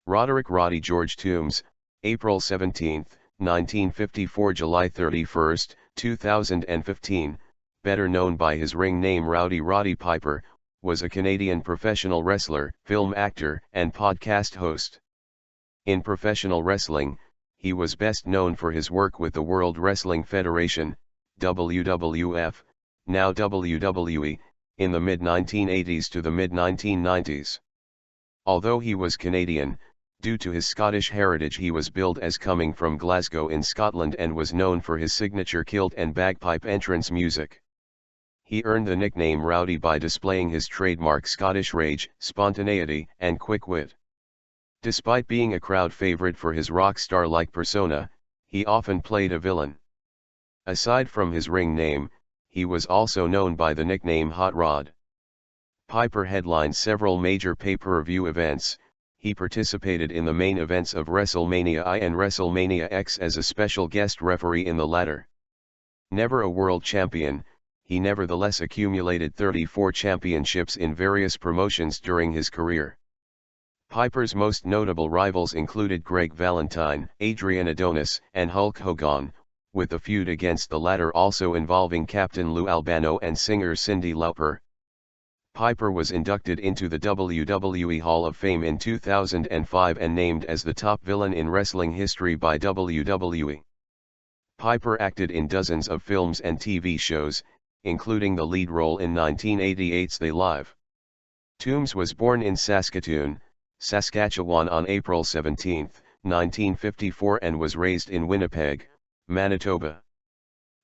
Roderick Roddy George Toombs, April 17, 1954 July 31, 2015, better known by his ring name Roddy Piper, was a Canadian professional wrestler, film actor, and podcast host. In professional wrestling, he was best known for his work with the World Wrestling Federation, WWF, now WWE, in the mid-1980s to the mid-1990s. Although he was Canadian, due to his Scottish heritage he was billed as coming from Glasgow in Scotland and was known for his signature kilt and bagpipe entrance music. He earned the nickname Rowdy by displaying his trademark Scottish rage, spontaneity, and quick wit. Despite being a crowd favorite for his rock star-like persona, he often played a villain. Aside from his ring name, he was also known by the nickname Hot Rod. Piper headlined several major pay-per-view events. He participated in the main events of WrestleMania I and WrestleMania X as a special guest referee in the latter. Never a world champion, he nevertheless accumulated 34 championships in various promotions during his career. Piper's most notable rivals included Greg Valentine, Adrian Adonis, and Hulk Hogan, with the feud against the latter also involving Captain Lou Albano and singer Cyndi Lauper. Piper was inducted into the WWE Hall of Fame in 2005 and named as the top villain in wrestling history by WWE. Piper acted in dozens of films and TV shows, including the lead role in 1988's They Live. Toombs was born in Saskatoon, Saskatchewan on April 17, 1954 and was raised in Winnipeg, Manitoba.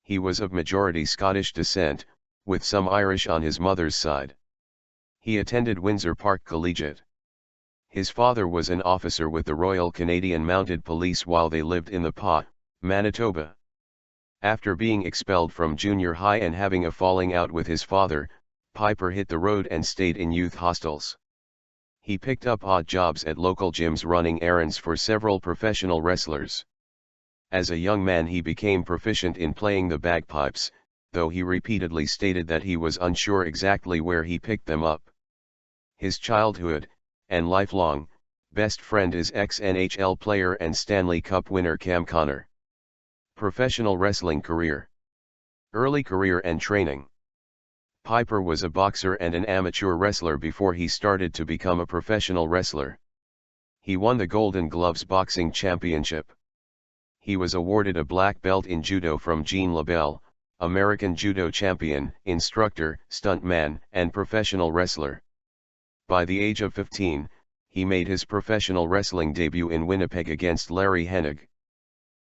He was of majority Scottish descent, with some Irish on his mother's side. He attended Windsor Park Collegiate. His father was an officer with the Royal Canadian Mounted Police while they lived in the Pas, Manitoba. After being expelled from junior high and having a falling out with his father, Piper hit the road and stayed in youth hostels. He picked up odd jobs at local gyms running errands for several professional wrestlers. As a young man he became proficient in playing the bagpipes, though he repeatedly stated that he was unsure exactly where he picked them up. His childhood, and lifelong, best friend is ex-NHL player and Stanley Cup winner Cam Connor. Professional wrestling career. Early career and training. Piper was a boxer and an amateur wrestler before he started to become a professional wrestler. He won the Golden Gloves Boxing Championship. He was awarded a black belt in judo from Jean LaBelle, American judo champion, instructor, stuntman, and professional wrestler. By the age of 15, he made his professional wrestling debut in Winnipeg against Larry Hennig.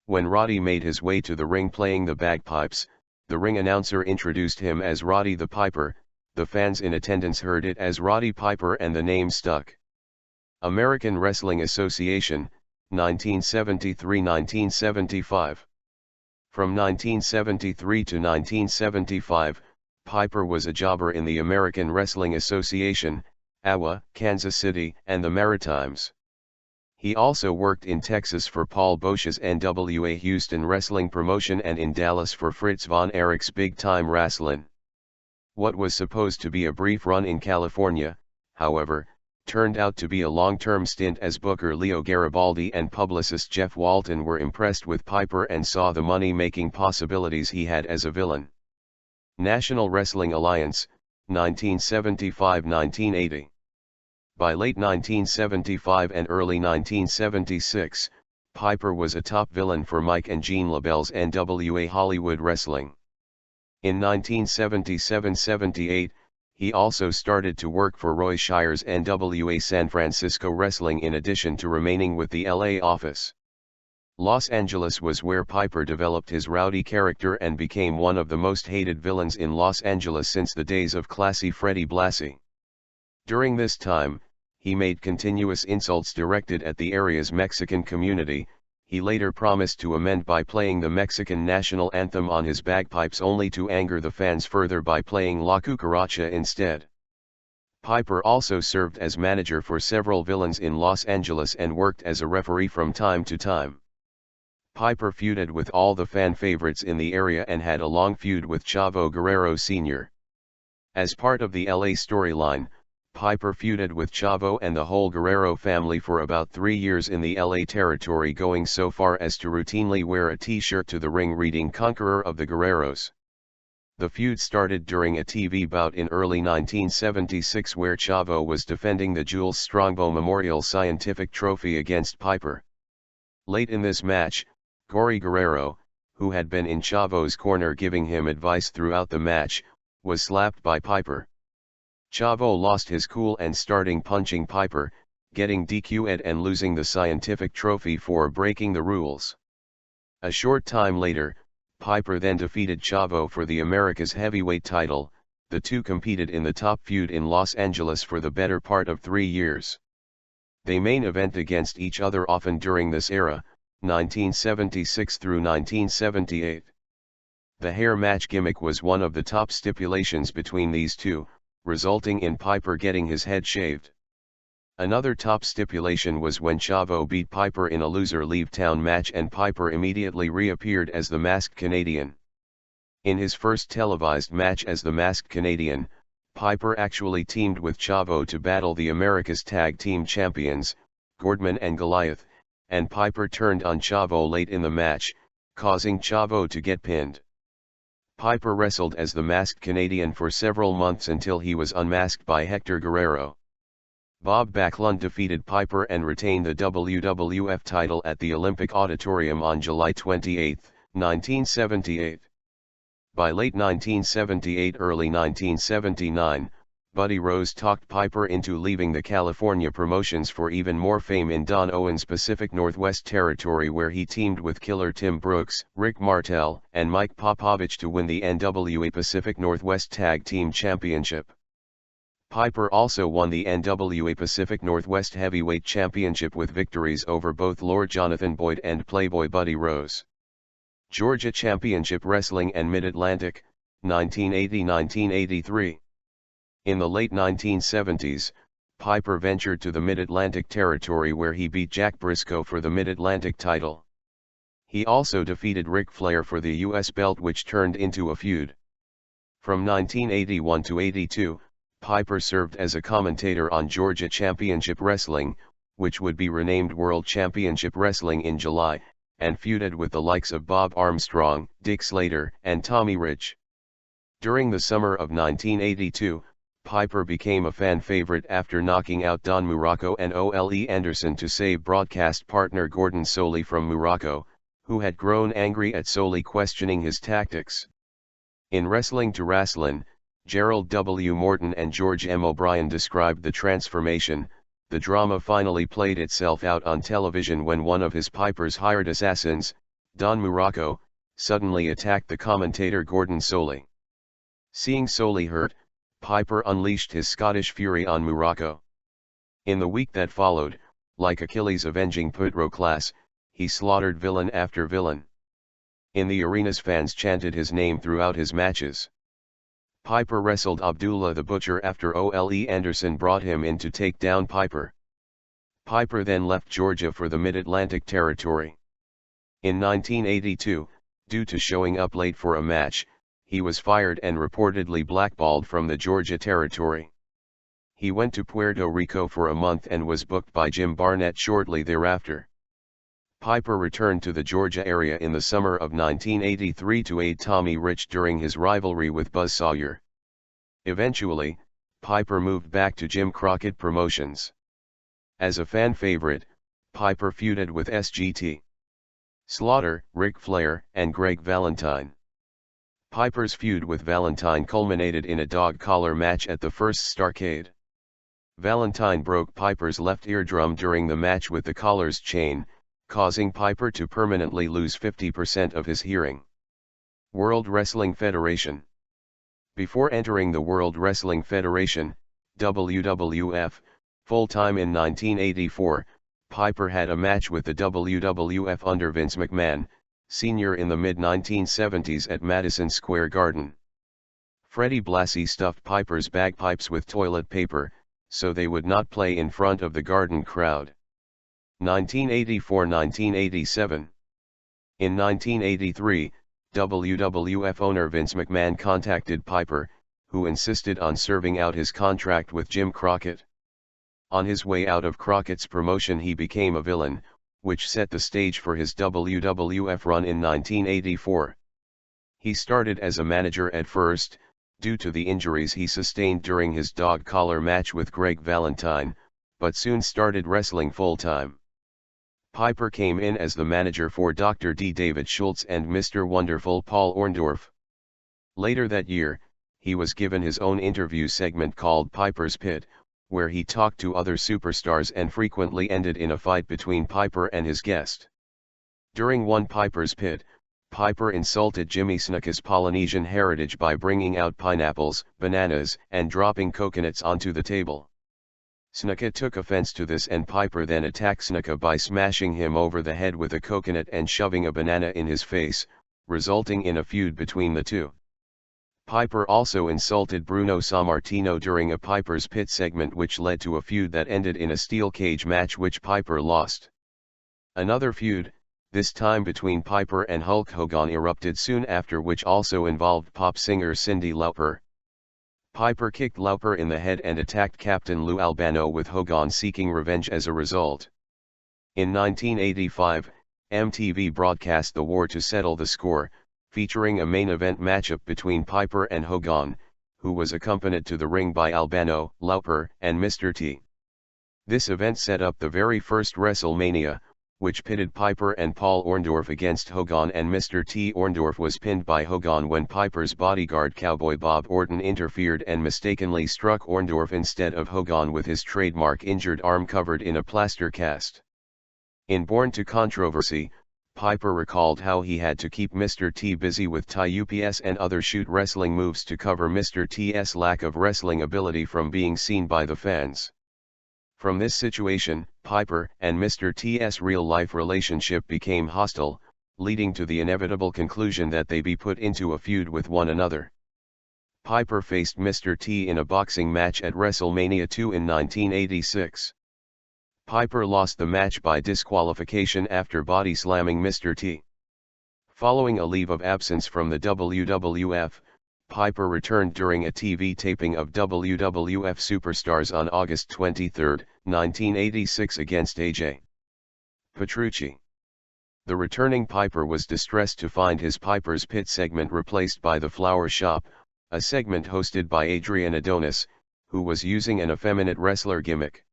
When Roddy made his way to the ring playing the bagpipes, the ring announcer introduced him as Roddy the Piper. The fans in attendance heard it as Roddy Piper and the name stuck. American Wrestling Association, 1973-1975. From 1973 to 1975, Piper was a jobber in the American Wrestling Association, AWA, Kansas City, and the Maritimes. He also worked in Texas for Paul Boesch's NWA Houston Wrestling Promotion and in Dallas for Fritz von Erich's Big Time Wrasslin'. What was supposed to be a brief run in California, however, turned out to be a long-term stint as booker Leo Garibaldi and publicist Jeff Walton were impressed with Piper and saw the money-making possibilities he had as a villain. National Wrestling Alliance, 1975-1980. By late 1975 and early 1976, Piper was a top villain for Mike and Jean LaBelle's NWA Hollywood Wrestling. In 1977-78, he also started to work for Roy Shire's NWA San Francisco Wrestling in addition to remaining with the LA office. Los Angeles was where Piper developed his rowdy character and became one of the most hated villains in Los Angeles since the days of classy Freddie Blassie. During this time, he made continuous insults directed at the area's Mexican community. He later promised to amend by playing the Mexican national anthem on his bagpipes only to anger the fans further by playing La Cucaracha instead. Piper also served as manager for several villains in Los Angeles and worked as a referee from time to time. Piper feuded with all the fan favorites in the area and had a long feud with Chavo Guerrero Sr. As part of the LA storyline, Piper feuded with Chavo and the whole Guerrero family for about 3 years in the LA territory, going so far as to routinely wear a t-shirt to the ring reading "Conqueror of the Guerreros." The feud started during a TV bout in early 1976 where Chavo was defending the Jules Strongbow Memorial Scientific Trophy against Piper. Late in this match, Gory Guerrero, who had been in Chavo's corner giving him advice throughout the match, was slapped by Piper. Chavo lost his cool and starting punching Piper, getting DQ'd and losing the scientific trophy for breaking the rules. A short time later, Piper then defeated Chavo for the America's Heavyweight title. The two competed in the top feud in Los Angeles for the better part of 3 years. They main event against each other often during this era, 1976 through 1978. The hair match gimmick was one of the top stipulations between these two, resulting in Piper getting his head shaved. Another top stipulation was when Chavo beat Piper in a loser leave town match and Piper immediately reappeared as the Masked Canadian. In his first televised match as the Masked Canadian, Piper actually teamed with Chavo to battle the America's Tag Team Champions, Gordman and Goliath, and Piper turned on Chavo late in the match, causing Chavo to get pinned. Piper wrestled as the Masked Canadian for several months until he was unmasked by Hector Guerrero. Bob Backlund defeated Piper and retained the WWF title at the Olympic Auditorium on July 28, 1978. By late 1978, early 1979, Buddy Rose talked Piper into leaving the California promotions for even more fame in Don Owen's Pacific Northwest territory, where he teamed with Killer Tim Brooks, Rick Martel, and Mike Popovich to win the NWA Pacific Northwest Tag Team Championship. Piper also won the NWA Pacific Northwest Heavyweight Championship with victories over both Lord Jonathan Boyd and Playboy Buddy Rose. Georgia Championship Wrestling and Mid-Atlantic, 1980-1983. In the late 1970s, Piper ventured to the Mid-Atlantic territory where he beat Jack Briscoe for the Mid-Atlantic title. He also defeated Ric Flair for the U.S. belt, which turned into a feud. From 1981 to 82, Piper served as a commentator on Georgia Championship Wrestling, which would be renamed World Championship Wrestling in July, and feuded with the likes of Bob Armstrong, Dick Slater, and Tommy Rich. During the summer of 1982, Piper became a fan favorite after knocking out Don Muraco and Ole Anderson to save broadcast partner Gordon Solie from Muraco, who had grown angry at Solie questioning his tactics. In Wrestling to Wrastlin', Gerald W. Morton and George M. O'Brien described the transformation. The drama finally played itself out on television when one of his Piper's hired assassins, Don Muraco, suddenly attacked the commentator Gordon Solie. Seeing Solie hurt, Piper unleashed his Scottish fury on Muraco. In the week that followed, like Achilles avenging Patroclus, he slaughtered villain after villain. In the arenas, fans chanted his name throughout his matches. Piper wrestled Abdullah the Butcher after Ole Anderson brought him in to take down Piper. Piper then left Georgia for the Mid-Atlantic territory. In 1982, due to showing up late for a match, he was fired and reportedly blackballed from the Georgia territory. He went to Puerto Rico for a month and was booked by Jim Barnett shortly thereafter. Piper returned to the Georgia area in the summer of 1983 to aid Tommy Rich during his rivalry with Buzz Sawyer. Eventually, Piper moved back to Jim Crockett Promotions. As a fan favorite, Piper feuded with SGT Slaughter, Ric Flair, and Greg Valentine. Piper's feud with Valentine culminated in a dog collar match at the first Starrcade. Valentine broke Piper's left eardrum during the match with the collar's chain, causing Piper to permanently lose 50% of his hearing. World Wrestling Federation. Before entering the World Wrestling Federation, WWF, full-time in 1984, Piper had a match with the WWF under Vince McMahon, Sr. in the mid-1970s at Madison Square Garden. Freddie Blassie stuffed Piper's bagpipes with toilet paper, so they would not play in front of the Garden crowd. 1984-1987. In 1983, WWF owner Vince McMahon contacted Piper, who insisted on serving out his contract with Jim Crockett. On his way out of Crockett's promotion he became a villain, which set the stage for his WWF run in 1984. He started as a manager at first, due to the injuries he sustained during his dog collar match with Greg Valentine, but soon started wrestling full-time. Piper came in as the manager for Dr. D. David Schultz and Mr. Wonderful Paul Orndorff. Later that year, he was given his own interview segment called Piper's Pit, where he talked to other superstars and frequently ended in a fight between Piper and his guest. During one Piper's Pit, Piper insulted Jimmy Snuka's Polynesian heritage by bringing out pineapples, bananas, and dropping coconuts onto the table. Snuka took offense to this and Piper then attacked Snuka by smashing him over the head with a coconut and shoving a banana in his face, resulting in a feud between the two. Piper also insulted Bruno Sammartino during a Piper's Pit segment which led to a feud that ended in a steel cage match which Piper lost. Another feud, this time between Piper and Hulk Hogan, erupted soon after, which also involved pop singer Cyndi Lauper. Piper kicked Lauper in the head and attacked Captain Lou Albano, with Hogan seeking revenge as a result. In 1985, MTV broadcast the War to Settle the Score, featuring a main event matchup between Piper and Hogan, who was accompanied to the ring by Albano, Lauper, and Mr. T. This event set up the very first WrestleMania, which pitted Piper and Paul Orndorff against Hogan, and Mr. T. Orndorff was pinned by Hogan when Piper's bodyguard Cowboy Bob Orton interfered and mistakenly struck Orndorff instead of Hogan with his trademark injured arm covered in a plaster cast. In Born to Controversy, Piper recalled how he had to keep Mr. T busy with tie ups and other shoot wrestling moves to cover Mr. T's lack of wrestling ability from being seen by the fans. From this situation, Piper and Mr. T's real-life relationship became hostile, leading to the inevitable conclusion that they be put into a feud with one another. Piper faced Mr. T in a boxing match at WrestleMania 2 in 1986. Piper lost the match by disqualification after body slamming Mr. T. Following a leave of absence from the WWF, Piper returned during a TV taping of WWF Superstars on August 23, 1986 against A.J. Petrucci. The returning Piper was distressed to find his Piper's Pit segment replaced by The Flower Shop, a segment hosted by Adrian Adonis, who was using an effeminate wrestler gimmick.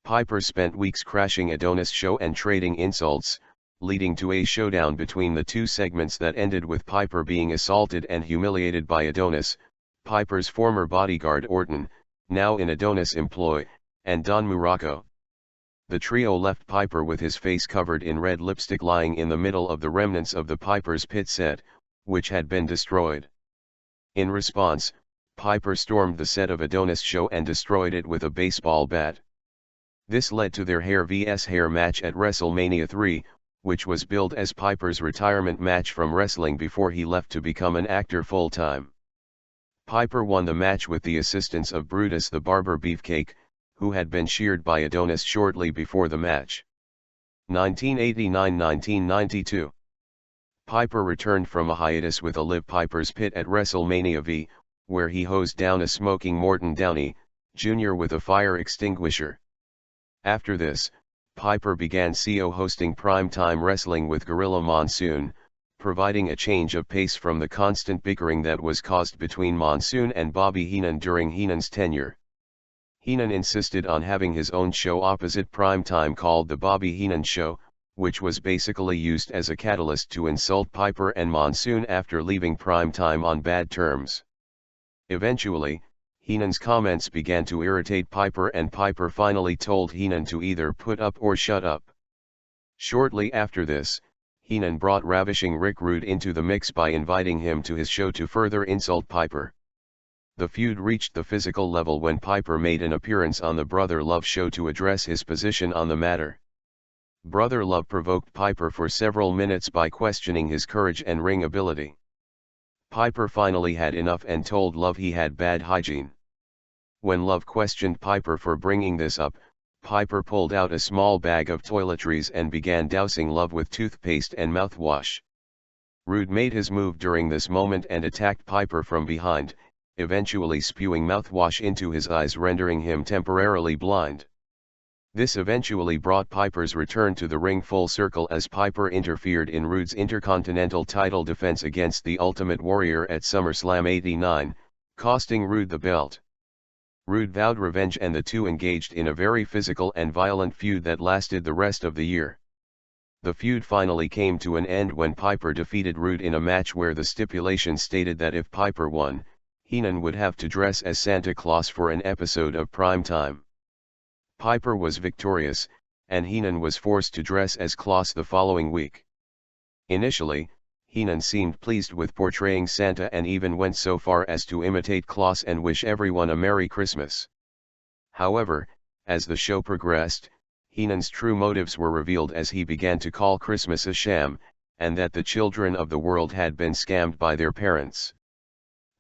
Piper spent weeks crashing Adonis' show and trading insults, leading to a showdown between the two segments that ended with Piper being assaulted and humiliated by Adonis, Piper's former bodyguard Orton, now in Adonis' employ, and Don Muraco. The trio left Piper with his face covered in red lipstick lying in the middle of the remnants of the Piper's Pit set, which had been destroyed. In response, Piper stormed the set of Adonis' show and destroyed it with a baseball bat. This led to their hair vs. hair match at WrestleMania 3, which was billed as Piper's retirement match from wrestling before he left to become an actor full-time. Piper won the match with the assistance of Brutus the Barber Beefcake, who had been sheared by Adonis shortly before the match. 1989-1992. Piper returned from a hiatus with a live Piper's Pit at WrestleMania V, where he hosed down a smoking Morton Downey, Jr. with a fire extinguisher. After this, Piper began hosting primetime wrestling with Gorilla Monsoon, providing a change of pace from the constant bickering that was caused between Monsoon and Bobby Heenan during Heenan's tenure. Heenan insisted on having his own show opposite primetime called The Bobby Heenan Show, which was basically used as a catalyst to insult Piper and Monsoon after leaving primetime on bad terms. Eventually, Heenan's comments began to irritate Piper, and Piper finally told Heenan to either put up or shut up. Shortly after this, Heenan brought ravishing Rick Rude into the mix by inviting him to his show to further insult Piper. The feud reached the physical level when Piper made an appearance on the Brother Love show to address his position on the matter. Brother Love provoked Piper for several minutes by questioning his courage and ring ability. Piper finally had enough and told Love he had bad hygiene. When Love questioned Piper for bringing this up, Piper pulled out a small bag of toiletries and began dousing Love with toothpaste and mouthwash. Rude made his move during this moment and attacked Piper from behind, eventually spewing mouthwash into his eyes, rendering him temporarily blind. This eventually brought Piper's return to the ring full circle as Piper interfered in Rude's Intercontinental title defense against the Ultimate Warrior at SummerSlam '89, costing Rude the belt. Rude vowed revenge and the two engaged in a very physical and violent feud that lasted the rest of the year. The feud finally came to an end when Piper defeated Rude in a match where the stipulation stated that if Piper won, Heenan would have to dress as Santa Claus for an episode of Prime Time. Piper was victorious, and Heenan was forced to dress as Claus the following week. Initially, Heenan seemed pleased with portraying Santa and even went so far as to imitate Claus and wish everyone a Merry Christmas. However, as the show progressed, Heenan's true motives were revealed as he began to call Christmas a sham, and that the children of the world had been scammed by their parents.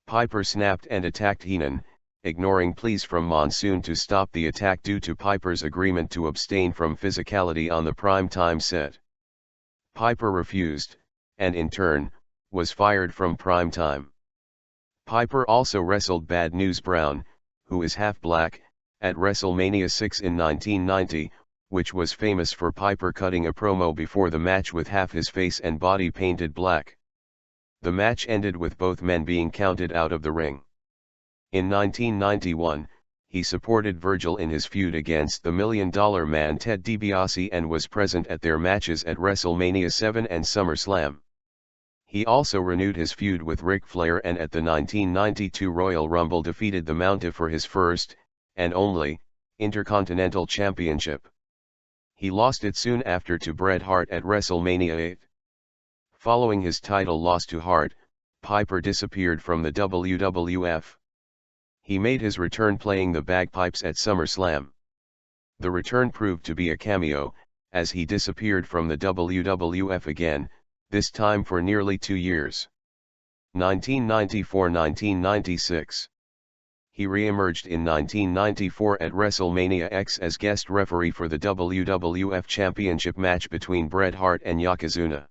Piper snapped and attacked Heenan, ignoring pleas from Monsoon to stop the attack due to Piper's agreement to abstain from physicality on the prime time set. Piper refused, and in turn, was fired from prime time. Piper also wrestled Bad News Brown, who is half black, at WrestleMania 6 in 1990, which was famous for Piper cutting a promo before the match with half his face and body painted black. The match ended with both men being counted out of the ring. In 1991, he supported Virgil in his feud against the $1 Million Man Ted DiBiase and was present at their matches at WrestleMania 7 and SummerSlam. He also renewed his feud with Ric Flair and at the 1992 Royal Rumble defeated the Mountie for his first, and only, Intercontinental Championship. He lost it soon after to Bret Hart at WrestleMania 8. Following his title loss to Hart, Piper disappeared from the WWF. He made his return playing the bagpipes at SummerSlam. The return proved to be a cameo, as he disappeared from the WWF again, this time for nearly 2 years. 1994–1996. He re-emerged in 1994 at WrestleMania X as guest referee for the WWF Championship match between Bret Hart and Yokozuna.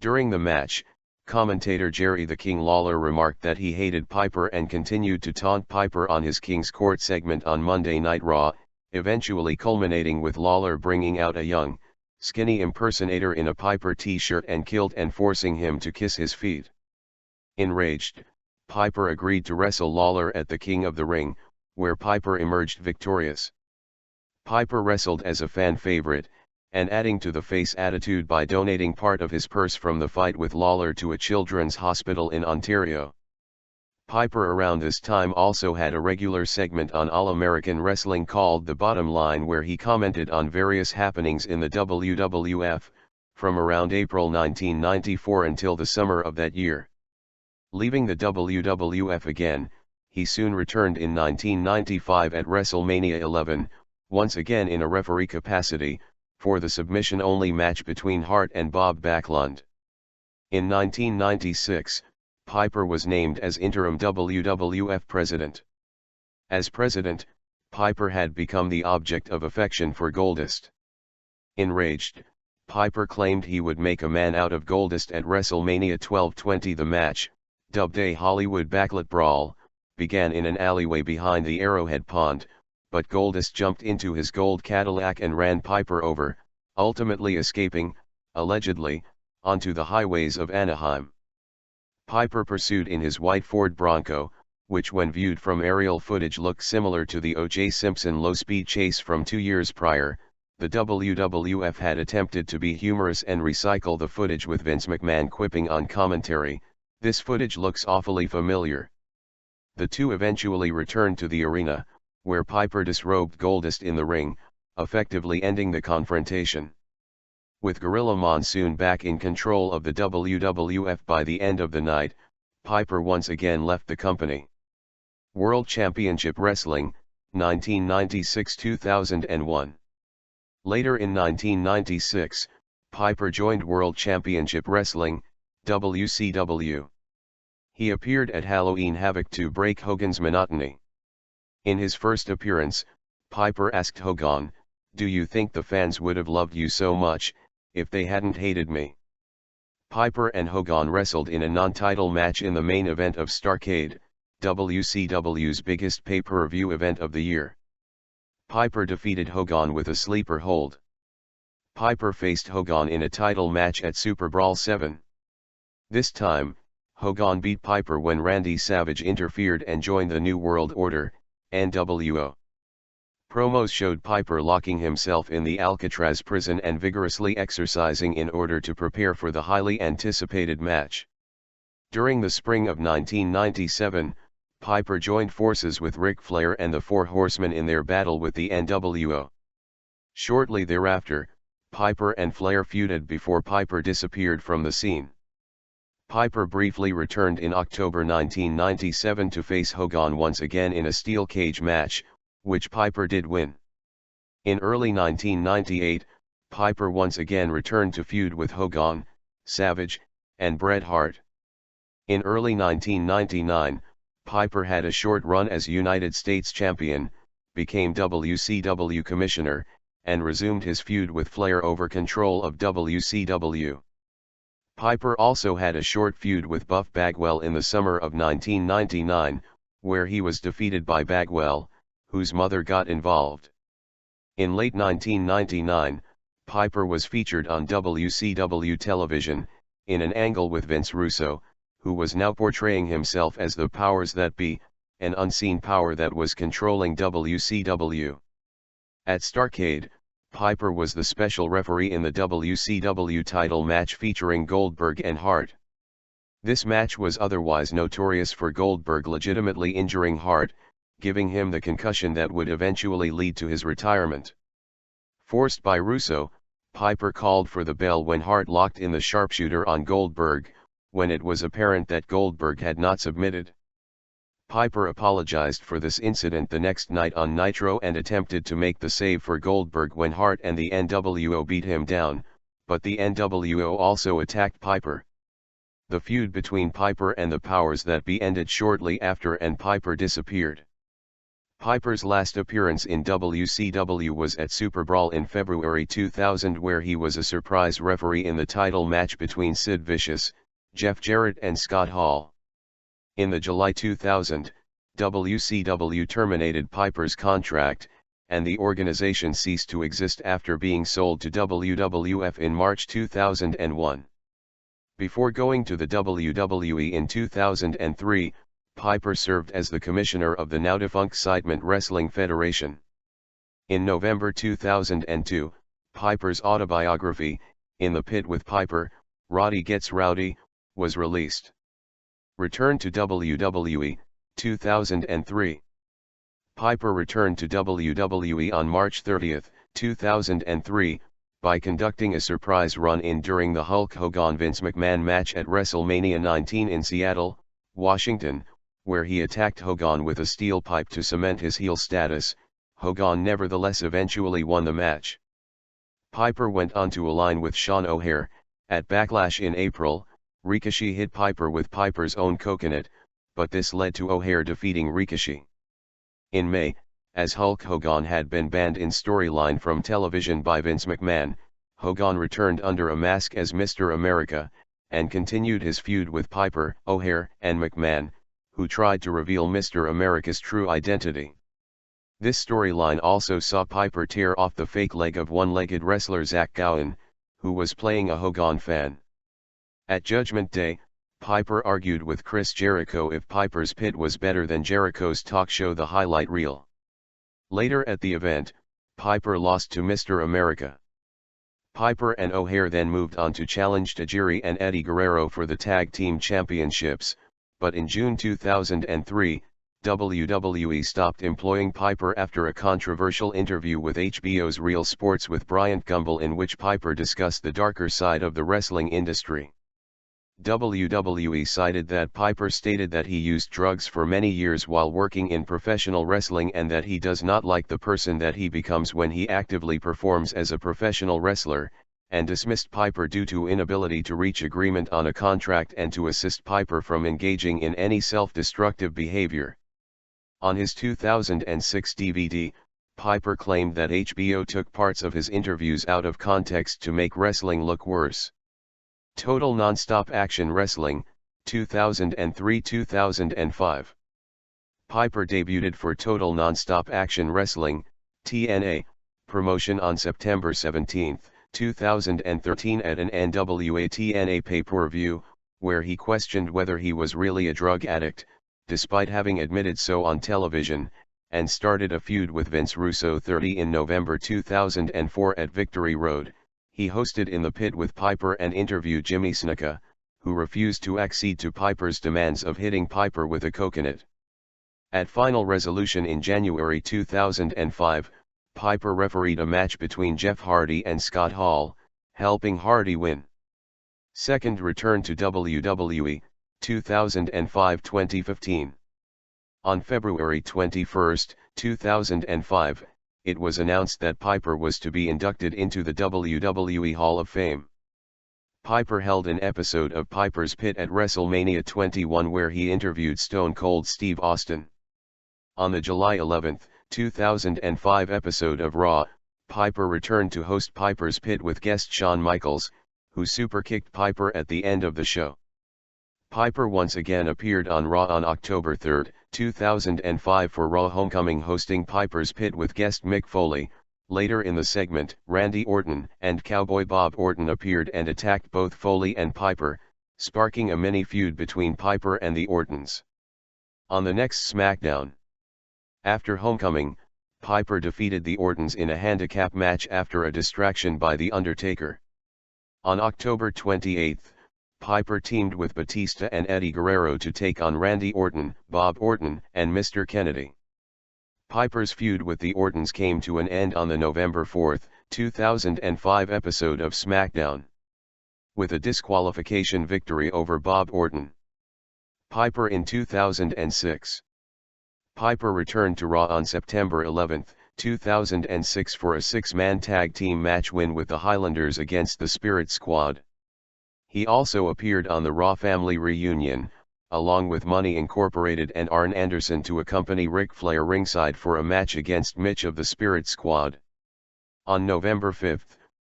During the match, commentator Jerry the King Lawler remarked that he hated Piper and continued to taunt Piper on his King's Court segment on Monday Night Raw, eventually culminating with Lawler bringing out a young, skinny impersonator in a Piper t-shirt and kilt and forcing him to kiss his feet. Enraged, Piper agreed to wrestle Lawler at the King of the Ring, where Piper emerged victorious. Piper wrestled as a fan favorite, and adding to the face attitude by donating part of his purse from the fight with Lawler to a children's hospital in Ontario. Piper around this time also had a regular segment on All American Wrestling called The Bottom Line, where he commented on various happenings in the WWF, from around April 1994 until the summer of that year. Leaving the WWF again, he soon returned in 1995 at WrestleMania 11, once again in a referee capacity, for the submission-only match between Hart and Bob Backlund. In 1996, Piper was named as interim WWF president. As president, Piper had become the object of affection for Goldust. Enraged, Piper claimed he would make a man out of Goldust at WrestleMania 12:20. The match, dubbed a Hollywood Backlit Brawl, began in an alleyway behind the Arrowhead Pond, but Goldust jumped into his gold Cadillac and ran Piper over, ultimately escaping, allegedly, onto the highways of Anaheim. Piper pursued in his white Ford Bronco, which when viewed from aerial footage looked similar to the O.J. Simpson low-speed chase from 2 years prior. The WWF had attempted to be humorous and recycle the footage with Vince McMahon quipping on commentary, "This footage looks awfully familiar." The two eventually returned to the arena, where Piper disrobed Goldust in the ring, effectively ending the confrontation. With Gorilla Monsoon back in control of the WWF by the end of the night, Piper once again left the company. World Championship Wrestling, 1996–2001. Later in 1996, Piper joined World Championship Wrestling, WCW. He appeared at Halloween Havoc to break Hogan's monotony. In his first appearance, Piper asked Hogan, "Do you think the fans would have loved you so much, if they hadn't hated me?" Piper and Hogan wrestled in a non-title match in the main event of Starrcade, WCW's biggest pay-per-view event of the year. Piper defeated Hogan with a sleeper hold. Piper faced Hogan in a title match at Super Brawl 7. This time, Hogan beat Piper when Randy Savage interfered and joined the New World Order, NWO. Promos showed Piper locking himself in the Alcatraz prison and vigorously exercising in order to prepare for the highly anticipated match. During the spring of 1997, Piper joined forces with Ric Flair and the Four Horsemen in their battle with the NWO. Shortly thereafter, Piper and Flair feuded before Piper disappeared from the scene. Piper briefly returned in October 1997 to face Hogan once again in a steel cage match, which Piper did win. In early 1998, Piper once again returned to feud with Hogan, Savage, and Bret Hart. In early 1999, Piper had a short run as United States Champion, became WCW Commissioner, and resumed his feud with Flair over control of WCW. Piper also had a short feud with Buff Bagwell in the summer of 1999, where he was defeated by Bagwell, whose mother got involved. In late 1999, Piper was featured on WCW television, in an angle with Vince Russo, who was now portraying himself as the powers that be, an unseen power that was controlling WCW. At Starrcade, Piper was the special referee in the WCW title match featuring Goldberg and Hart. This match was otherwise notorious for Goldberg legitimately injuring Hart, giving him the concussion that would eventually lead to his retirement. Forced by Russo, Piper called for the bell when Hart locked in the sharpshooter on Goldberg, when it was apparent that Goldberg had not submitted. Piper apologized for this incident the next night on Nitro and attempted to make the save for Goldberg when Hart and the NWO beat him down, but the NWO also attacked Piper. The feud between Piper and the powers that be ended shortly after and Piper disappeared. Piper's last appearance in WCW was at Super Brawl in February 2000, where he was a surprise referee in the title match between Sid Vicious, Jeff Jarrett and Scott Hall. In the July 2000, WCW terminated Piper's contract, and the organization ceased to exist after being sold to WWF in March 2001. Before going to the WWE in 2003, Piper served as the commissioner of the now-defunct Excitement Wrestling Federation. In November 2002, Piper's autobiography, In the Pit with Piper, Roddy Gets Rowdy, was released. Return to WWE, 2003. Piper returned to WWE on March 30, 2003, by conducting a surprise run-in during the Hulk Hogan-Vince McMahon match at WrestleMania 19 in Seattle, Washington, where he attacked Hogan with a steel pipe to cement his heel status. Hogan nevertheless eventually won the match. Piper went on to align with Sean O'Haire. At Backlash in April, Ricochet hit Piper with Piper's own coconut, but this led to O'Haire defeating Ricochet. In May, as Hulk Hogan had been banned in storyline from television by Vince McMahon, Hogan returned under a mask as Mr. America, and continued his feud with Piper, O'Haire, and McMahon, who tried to reveal Mr. America's true identity. This storyline also saw Piper tear off the fake leg of one-legged wrestler Zach Gowen, who was playing a Hogan fan. At Judgment Day, Piper argued with Chris Jericho if Piper's Pit was better than Jericho's talk show The Highlight Reel. Later at the event, Piper lost to Mr. America. Piper and O'Haire then moved on to challenge Tajiri and Eddie Guerrero for the Tag Team Championships, but in June 2003, WWE stopped employing Piper after a controversial interview with HBO's Real Sports with Bryant Gumbel in which Piper discussed the darker side of the wrestling industry. WWE cited that Piper stated that he used drugs for many years while working in professional wrestling and that he does not like the person that he becomes when he actively performs as a professional wrestler, and dismissed Piper due to inability to reach agreement on a contract and to assist Piper from engaging in any self-destructive behavior. On his 2006 DVD, Piper claimed that HBO took parts of his interviews out of context to make wrestling look worse. Total Nonstop Action Wrestling, 2003-2005. Piper debuted for Total Nonstop Action Wrestling, TNA, promotion on September 17, 2013 at an NWA TNA pay-per-view, where he questioned whether he was really a drug addict, despite having admitted so on television, and started a feud with Vince Russo. In November 2004 at Victory Road, he hosted In the Pit with Piper and interviewed Jimmy Snuka, who refused to accede to Piper's demands of hitting Piper with a coconut. At Final Resolution in January 2005, Piper refereed a match between Jeff Hardy and Scott Hall, helping Hardy win. Second return to WWE, 2005-2015. On February 21, 2005, it was announced that Piper was to be inducted into the WWE Hall of Fame. Piper held an episode of Piper's Pit at WrestleMania 21 where he interviewed Stone Cold Steve Austin. On the July 11, 2005 episode of Raw, Piper returned to host Piper's Pit with guest Shawn Michaels, who superkicked Piper at the end of the show. Piper once again appeared on Raw on October 3, 2005 for Raw Homecoming, hosting Piper's Pit with guest Mick Foley. Later in the segment, Randy Orton and Cowboy Bob Orton appeared and attacked both Foley and Piper, sparking a mini feud between Piper and the Ortons. On the next SmackDown, after Homecoming, Piper defeated the Ortons in a handicap match after a distraction by The Undertaker. On October 28, Piper teamed with Batista and Eddie Guerrero to take on Randy Orton, Bob Orton, and Mr. Kennedy. Piper's feud with the Ortons came to an end on the November 4, 2005 episode of SmackDown, with a disqualification victory over Bob Orton. Piper in 2006. Piper returned to Raw on September 11, 2006 for a six-man tag team match win with the Highlanders against the Spirit Squad. He also appeared on the Raw Family Reunion, along with Money Incorporated and Arn Anderson to accompany Ric Flair ringside for a match against Mitch of the Spirit Squad. On November 5,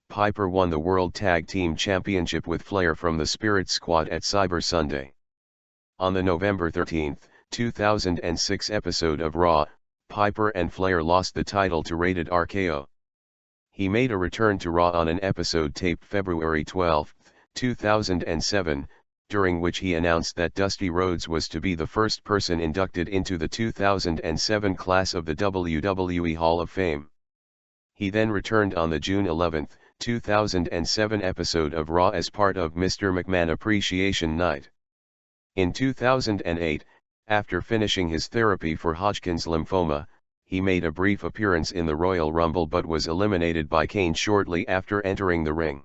Piper won the World Tag Team Championship with Flair from the Spirit Squad at Cyber Sunday. On the November 13, 2006 episode of Raw, Piper and Flair lost the title to Rated RKO. He made a return to Raw on an episode taped February 12, 2007, during which he announced that Dusty Rhodes was to be the first person inducted into the 2007 class of the WWE Hall of Fame. He then returned on the June 11, 2007 episode of Raw as part of Mr. McMahon Appreciation Night. In 2008, after finishing his therapy for Hodgkin's lymphoma, he made a brief appearance in the Royal Rumble but was eliminated by Kane shortly after entering the ring.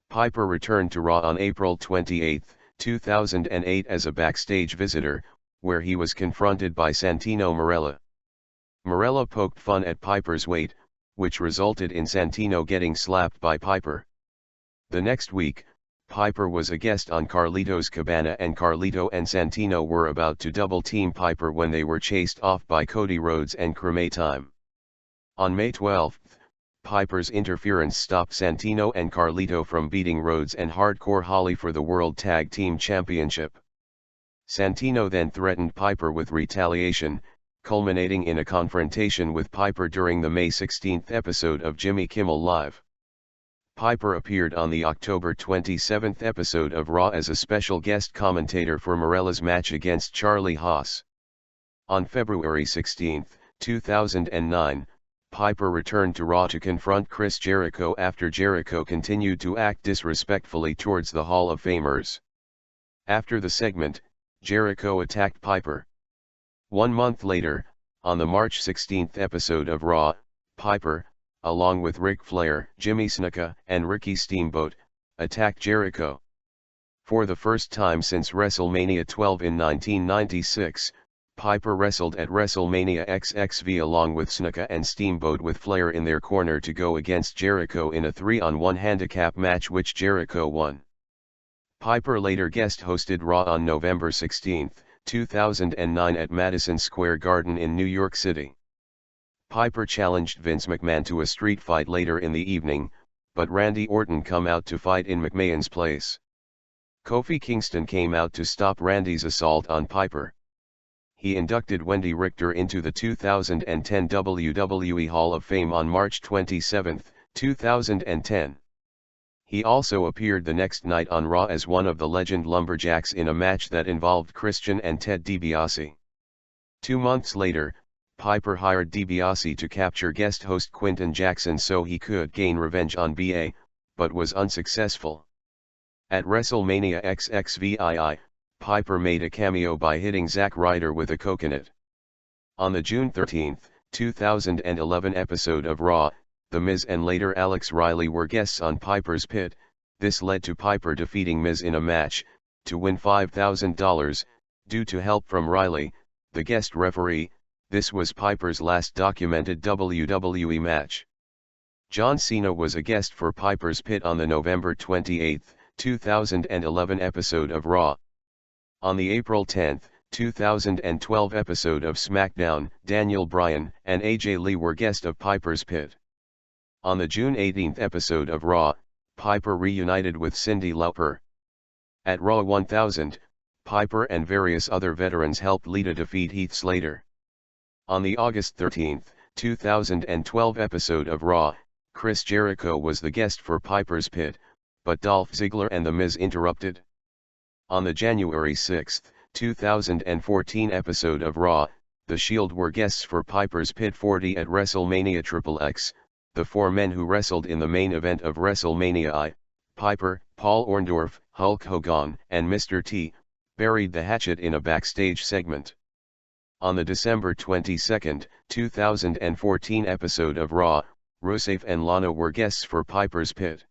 Piper returned to Raw on April 28, 2008 as a backstage visitor, where he was confronted by Santino Marella. Marella poked fun at Piper's weight, which resulted in Santino getting slapped by Piper. The next week, Piper was a guest on Carlito's Cabana and Carlito and Santino were about to double-team Piper when they were chased off by Cody Rhodes and Creme Time. On May 12, Piper's interference stopped Santino and Carlito from beating Rhodes and Hardcore Holly for the World Tag Team Championship. Santino then threatened Piper with retaliation, culminating in a confrontation with Piper during the May 16 episode of Jimmy Kimmel Live. Piper appeared on the October 27 episode of Raw as a special guest commentator for Marella's match against Charlie Haas. On February 16, 2009, Piper returned to Raw to confront Chris Jericho after Jericho continued to act disrespectfully towards the Hall of Famers. After the segment, Jericho attacked Piper. 1 month later, on the March 16 episode of Raw, Piper, along with Ric Flair, Jimmy Snuka, and Ricky Steamboat, attacked Jericho. For the first time since WrestleMania 12 in 1996, Piper wrestled at WrestleMania XXV along with Snuka and Steamboat with Flair in their corner to go against Jericho in a 3-on-1 handicap match which Jericho won. Piper later guest hosted Raw on November 16, 2009 at Madison Square Garden in New York City. Piper challenged Vince McMahon to a street fight later in the evening, but Randy Orton come out to fight in McMahon's place. Kofi Kingston came out to stop Randy's assault on Piper. he inducted Wendy Richter into the 2010 WWE Hall of Fame on March 27, 2010. He also appeared the next night on Raw as one of the Legend Lumberjacks in a match that involved Christian and Ted DiBiase. 2 months later, Piper hired DiBiase to capture guest host Quinton Jackson so he could gain revenge on BA, but was unsuccessful. At WrestleMania XXVII, Piper made a cameo by hitting Zack Ryder with a coconut. On the June 13, 2011 episode of Raw, The Miz and later Alex Riley were guests on Piper's Pit. This led to Piper defeating Miz in a match, to win $5,000, due to help from Riley, the guest referee. This was Piper's last documented WWE match. John Cena was a guest for Piper's Pit on the November 28, 2011 episode of Raw. On the April 10, 2012 episode of SmackDown, Daniel Bryan and AJ Lee were guests of Piper's Pit. On the June 18 episode of Raw, Piper reunited with Cyndi Lauper. At Raw 1000, Piper and various other veterans helped Lita defeat Heath Slater. On the August 13, 2012 episode of Raw, Chris Jericho was the guest for Piper's Pit, but Dolph Ziggler and The Miz interrupted. On the January 6, 2014 episode of Raw, The Shield were guests for Piper's Pit 40 at WrestleMania XXX. The 4 men who wrestled in the main event of WrestleMania I, Piper, Paul Orndorff, Hulk Hogan, and Mr. T, buried the hatchet in a backstage segment. On the December 22, 2014 episode of Raw, Rusev and Lana were guests for Piper's Pit.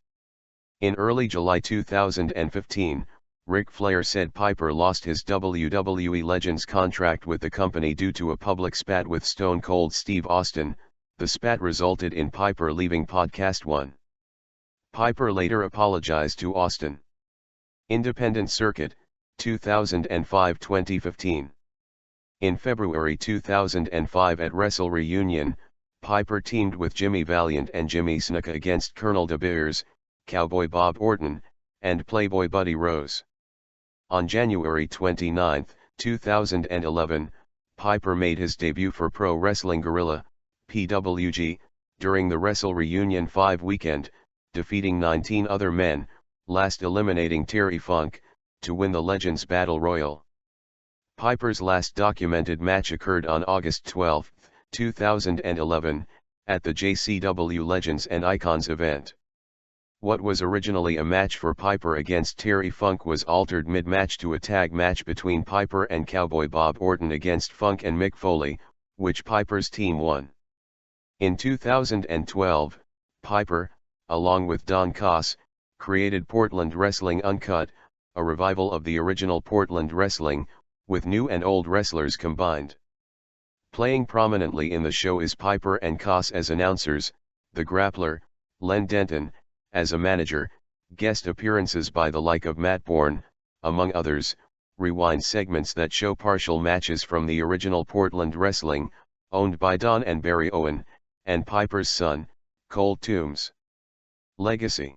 In early July 2015, Ric Flair said Piper lost his WWE Legends contract with the company due to a public spat with Stone Cold Steve Austin. The spat resulted in Piper leaving Podcast One. Piper later apologized to Austin. Independent Circuit, 2005-2015. In February 2005 at Wrestle Reunion, Piper teamed with Jimmy Valiant and Jimmy Snuka against Colonel De Beers, Cowboy Bob Orton, and Playboy Buddy Rose. On January 29, 2011, Piper made his debut for Pro Wrestling Guerrilla, PWG, during the Wrestle Reunion 5 weekend, defeating 19 other men, last eliminating Terry Funk, to win the Legends Battle Royal. Piper's last documented match occurred on August 12, 2011, at the JCW Legends and Icons event. What was originally a match for Piper against Terry Funk was altered mid-match to a tag match between Piper and Cowboy Bob Orton against Funk and Mick Foley, which Piper's team won. In 2012, Piper, along with Don Koss, created Portland Wrestling Uncut, a revival of the original Portland Wrestling, with new and old wrestlers combined. Playing prominently in the show is Piper and Koss as announcers, the Grappler, Len Denton, as a manager, guest appearances by the like of Matt Bourne, among others, rewind segments that show partial matches from the original Portland Wrestling, owned by Don and Barry Owen, and Piper's son, Cole Toombs. Legacy.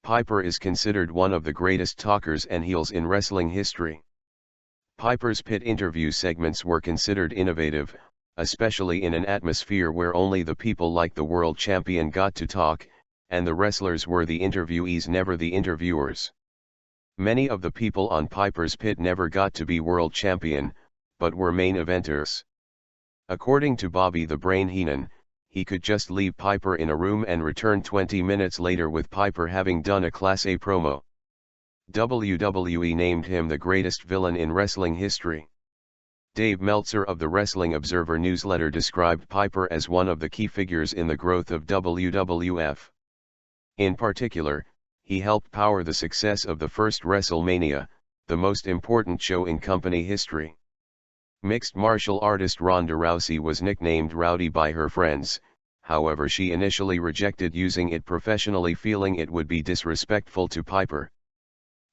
Piper is considered one of the greatest talkers and heels in wrestling history. Piper's Pit interview segments were considered innovative, especially in an atmosphere where only the people like the world champion got to talk, and the wrestlers were the interviewees, never the interviewers. Many of the people on Piper's Pit never got to be world champion, but were main eventers. According to Bobby the Brain Heenan, he could just leave Piper in a room and return 20 minutes later with Piper having done a Class A promo. WWE named him the greatest villain in wrestling history. Dave Meltzer of the Wrestling Observer newsletter described Piper as one of the key figures in the growth of WWF. In particular, he helped power the success of the first WrestleMania, the most important show in company history. Mixed martial artist Ronda Rousey was nicknamed Rowdy by her friends, however she initially rejected using it professionally, feeling it would be disrespectful to Piper.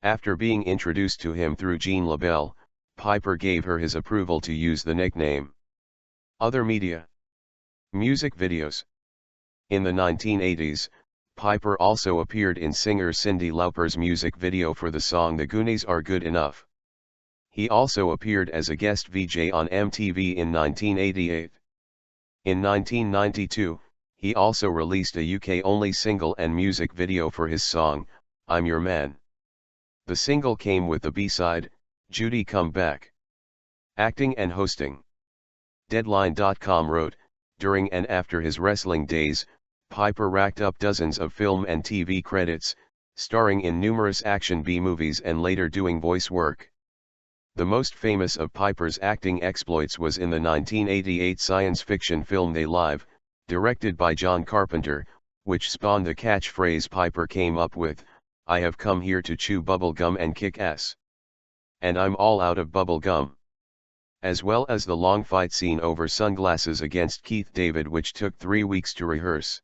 After being introduced to him through Jean LaBelle, Piper gave her his approval to use the nickname. Other media. Music videos. In the 1980s, Piper also appeared in singer Cyndi Lauper's music video for the song The Goonies Are Good Enough. He also appeared as a guest VJ on MTV in 1988. In 1992, he also released a UK-only single and music video for his song, I'm Your Man. The single came with the B-side, Judy Come Back. Acting and hosting. Deadline.com wrote, during and after his wrestling days, Piper racked up dozens of film and TV credits, starring in numerous action B-movies and later doing voice work. The most famous of Piper's acting exploits was in the 1988 science fiction film They Live, directed by John Carpenter, which spawned the catchphrase Piper came up with, I have come here to chew bubble gum and kick ass. And I'm all out of bubble gum. As well as the long fight scene over sunglasses against Keith David, which took 3 weeks to rehearse.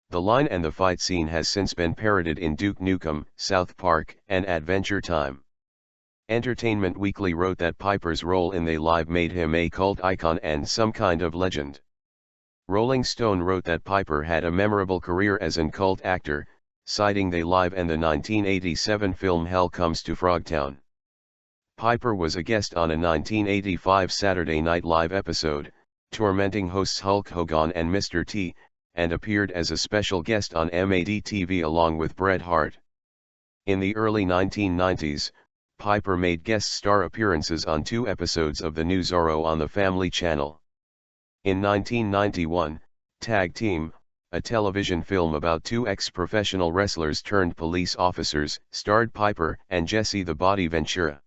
The line and the fight scene has since been parodied in Duke Nukem, South Park, and Adventure Time. Entertainment Weekly wrote that Piper's role in They Live made him a cult icon and some kind of legend. Rolling Stone wrote that Piper had a memorable career as an cult actor, citing They Live and the 1987 film Hell Comes to Frogtown. Piper was a guest on a 1985 Saturday Night Live episode, tormenting hosts Hulk Hogan and Mr. T, and appeared as a special guest on MAD-TV along with Bret Hart. In the early 1990s, Piper made guest star appearances on 2 episodes of the new Zorro on the Family Channel. In 1991, Tag Team, a television film about 2 ex-professional wrestlers turned police officers, starred Piper and Jesse the Body Ventura.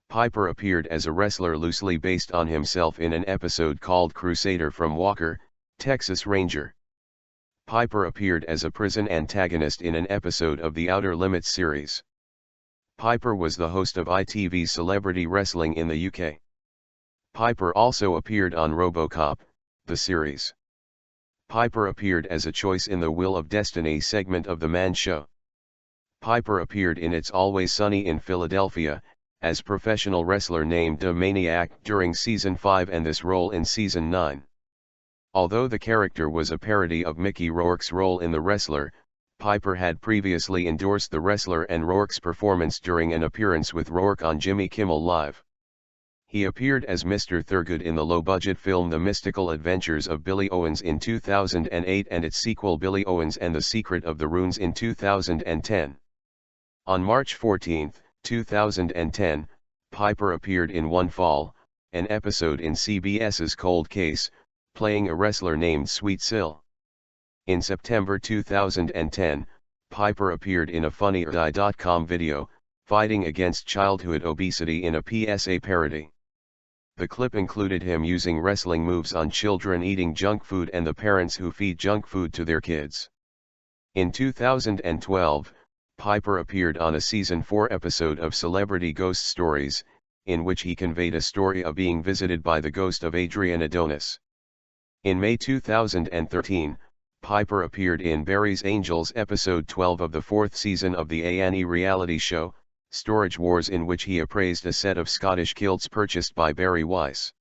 Piper appeared as a wrestler loosely based on himself in an episode called Crusader from Walker, Texas Ranger. Piper appeared as a prison antagonist in an episode of the Outer Limits series. Piper was the host of ITV's Celebrity Wrestling in the UK. Piper also appeared on RoboCop, the series. Piper appeared as a choice in the Wheel of Destiny segment of The Man Show. Piper appeared in It's Always Sunny in Philadelphia, as professional wrestler named The Maniac during Season 5 and this role in Season 9. Although the character was a parody of Mickey Rourke's role in The Wrestler, Piper had previously endorsed the wrestler and Rourke's performance during an appearance with Rourke on Jimmy Kimmel Live. He appeared as Mr. Thurgood in the low-budget film The Mystical Adventures of Billy Owens in 2008 and its sequel Billy Owens and the Secret of the Runes in 2010. On March 14, 2010, Piper appeared in One Fall, an episode in CBS's Cold Case, playing a wrestler named Sweet Sill. In September 2010, Piper appeared in a FunnyDie.com video, fighting against childhood obesity in a PSA parody. The clip included him using wrestling moves on children eating junk food and the parents who feed junk food to their kids. In 2012, Piper appeared on a Season 4 episode of Celebrity Ghost Stories, in which he conveyed a story of being visited by the ghost of Adrian Adonis. In May 2013, Piper appeared in Barry's Angels episode 12 of the 4th season of the A&E reality show, Storage Wars, in which he appraised a set of Scottish kilts purchased by Barry Weiss.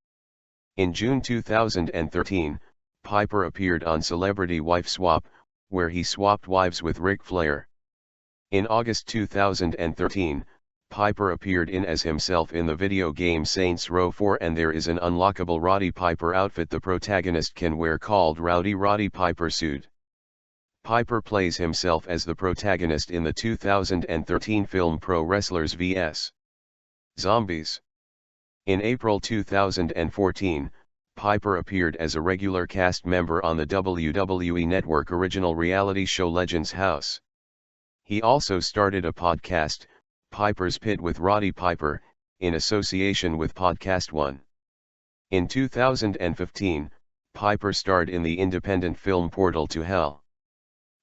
In June 2013, Piper appeared on Celebrity Wife Swap, where he swapped wives with Ric Flair. In August 2013, Piper appeared in as himself in the video game Saints Row 4, and there is an unlockable Roddy Piper outfit the protagonist can wear called Roddy Piper suit. Piper plays himself as the protagonist in the 2013 film Pro Wrestlers vs. Zombies. In April 2014, Piper appeared as a regular cast member on the WWE Network original reality show Legends House. He also started a podcast, Piper's Pit with Roddy Piper, in association with Podcast One. In 2015, Piper starred in the independent film Portal to Hell.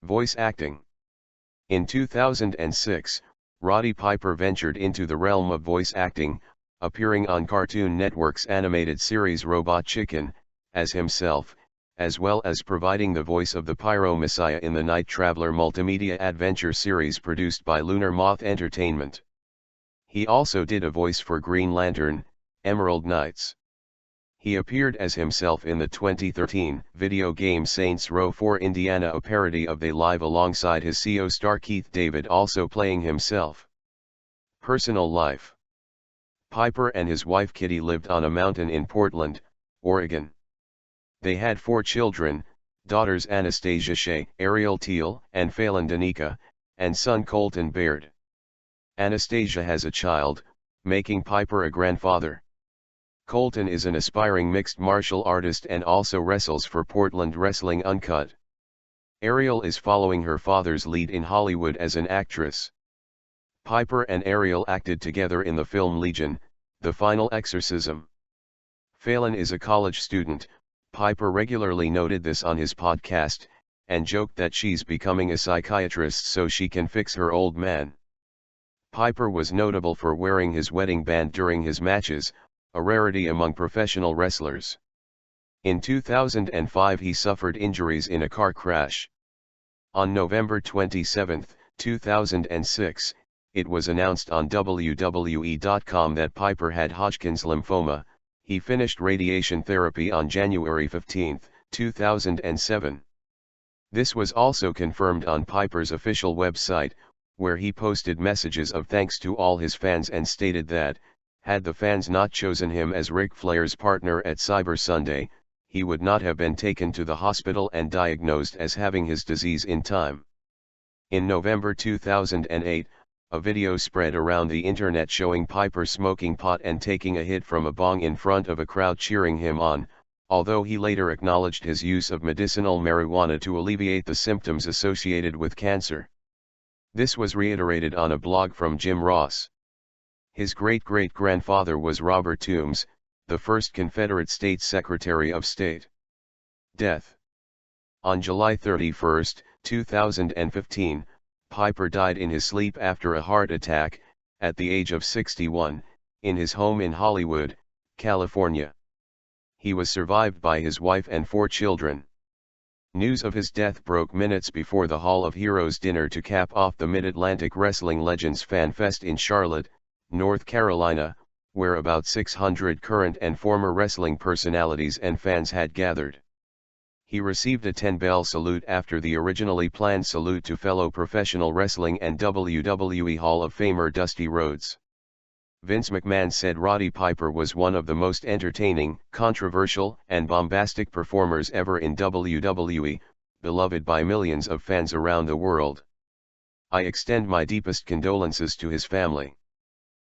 Voice acting. In 2006, Roddy Piper ventured into the realm of voice acting, appearing on Cartoon Network's animated series Robot Chicken, as himself, as well as providing the voice of the Pyro Messiah in the Night Traveler multimedia adventure series produced by Lunar Moth Entertainment. He also did a voice for Green Lantern, Emerald Knights. He appeared as himself in the 2013 video game Saints Row 4 Indiana, a parody of They Live, alongside his CO star Keith David also playing himself. Personal life. Piper and his wife Kitty lived on a mountain in Portland, Oregon. They had 4 children, daughters Anastasia Shea, Ariel Teal, and Phelan Danica, and son Colton Baird. Anastasia has a child, making Piper a grandfather. Colton is an aspiring mixed martial artist and also wrestles for Portland Wrestling Uncut. Ariel is following her father's lead in Hollywood as an actress. Piper and Ariel acted together in the film Legion, The Final Exorcism. Phelan is a college student. Piper regularly noted this on his podcast, and joked that she's becoming a psychiatrist so she can fix her old man. Piper was notable for wearing his wedding band during his matches, a rarity among professional wrestlers. In 2005 he suffered injuries in a car crash. On November 27, 2006, it was announced on WWE.com that Piper had Hodgkin's lymphoma. He finished radiation therapy on January 15, 2007. This was also confirmed on Piper's official website, where he posted messages of thanks to all his fans and stated that, had the fans not chosen him as Ric Flair's partner at Cyber Sunday, he would not have been taken to the hospital and diagnosed as having his disease in time. In November 2008, a video spread around the internet showing Piper smoking pot and taking a hit from a bong in front of a crowd cheering him on, although he later acknowledged his use of medicinal marijuana to alleviate the symptoms associated with cancer. This was reiterated on a blog from Jim Ross. His great-great-grandfather was Robert Toombs, the first Confederate States Secretary of State. Death. On July 31, 2015, Piper died in his sleep after a heart attack, at the age of 61, in his home in Hollywood, California. He was survived by his wife and 4 children. News of his death broke minutes before the Hall of Heroes dinner to cap off the Mid-Atlantic Wrestling Legends Fan Fest in Charlotte, North Carolina, where about 600 current and former wrestling personalities and fans had gathered. He received a 10-bell salute after the originally planned salute to fellow professional wrestling and WWE Hall of Famer Dusty Rhodes. Vince McMahon said Roddy Piper was one of the most entertaining, controversial, and bombastic performers ever in WWE, beloved by millions of fans around the world. I extend my deepest condolences to his family.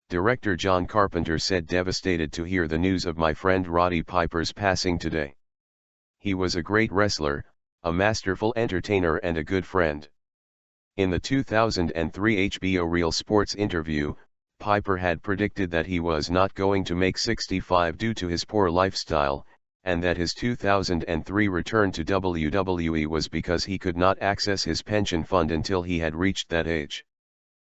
Director John Carpenter said, devastated to hear the news of my friend Roddy Piper's passing today. He was a great wrestler, a masterful entertainer and a good friend. In the 2003 HBO Real Sports interview, Piper had predicted that he was not going to make 65 due to his poor lifestyle, and that his 2003 return to WWE was because he could not access his pension fund until he had reached that age.